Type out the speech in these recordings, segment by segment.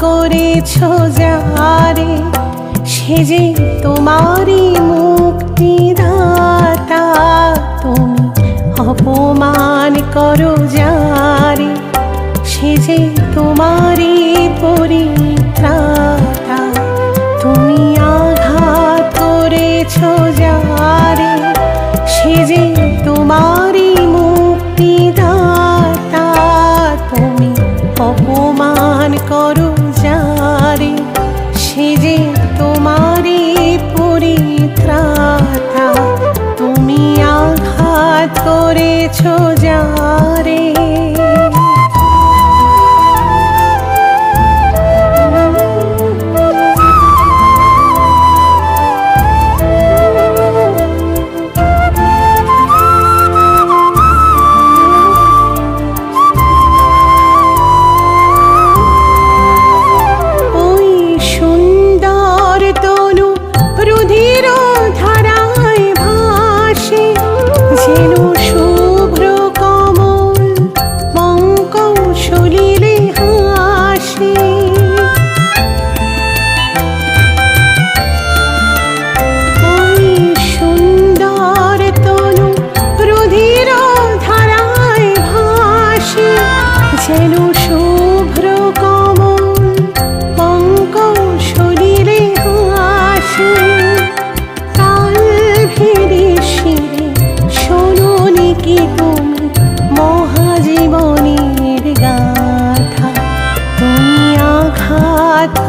করেছো যারে, সে যে তোমারই মুক্তিদাতা। তুমি অপমান করো যারে, সে যে তোমারই পরিত্রাতা। তুমি আঘাত করেছো যারে, সে যে তোমারই মুক্তিদাতা। তুমি অপমান করো যারে, সে যে তোমারই পরিত্রাতা। তুমি আঘাত করেছো যারে।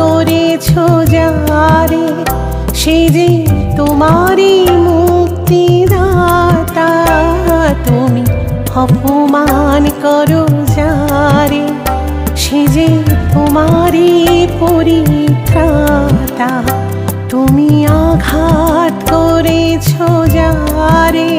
করেছো যারে, সে যে তোমারই মুক্তিদাতা। তুমি অপমান করো যারে, সে যে তোমারই পরিত্রাতা। তুমি আঘাত করেছো যারে।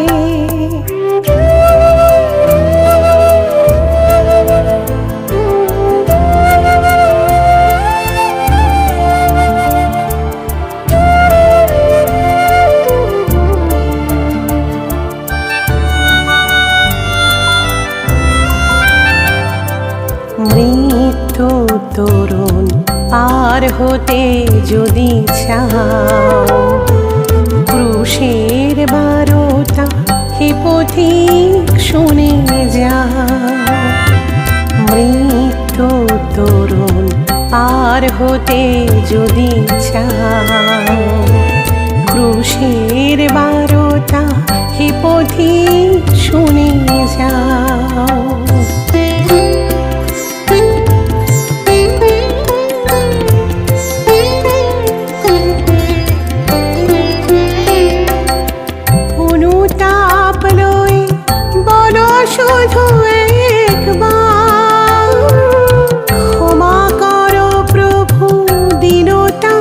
মৃত্যু তরুণ পার হতে যদি চাও, ক্রুশের বারোটা হে পথিক শুনে যাও। মৃত্যু তরুণ পার হতে যদি চাও, ক্রুশের বারোটা হে পথিক শুনে যাও। শুধু একবার ক্ষমা করো প্রভু, দীনতা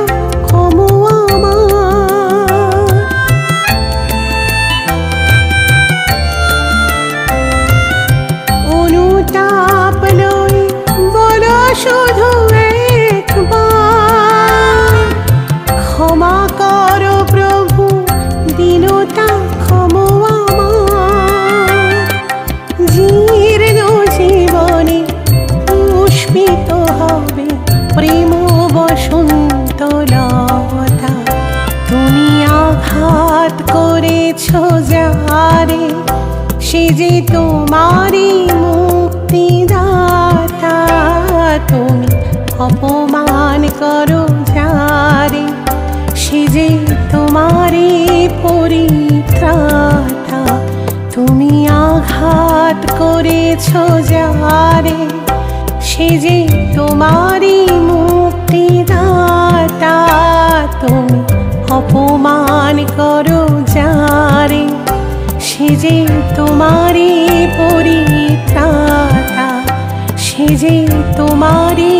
ক্ষমা আমার। অনুতাপ লই বলো শুধু একবার, ক্ষমা করো প্রভু, দীনতা ক্ষমা আমার। জীর্ণ জীবনে পুষ্পিত হবে প্রেম বসন্ত লতা। তুমি আঘাত করেছো যারে, সে যে তোমারই মুক্তিদাতা। তুমি অপমান করো যারে, সে যে তোমারই পরিত্রাতা। তুমি আঘাত করেছো যারে, সে যে তোমারই মুক্তিদাতা। তুমি অপমান করো যারে, সে যে তোমারই পরিত্রাতা। সে যে তোমারই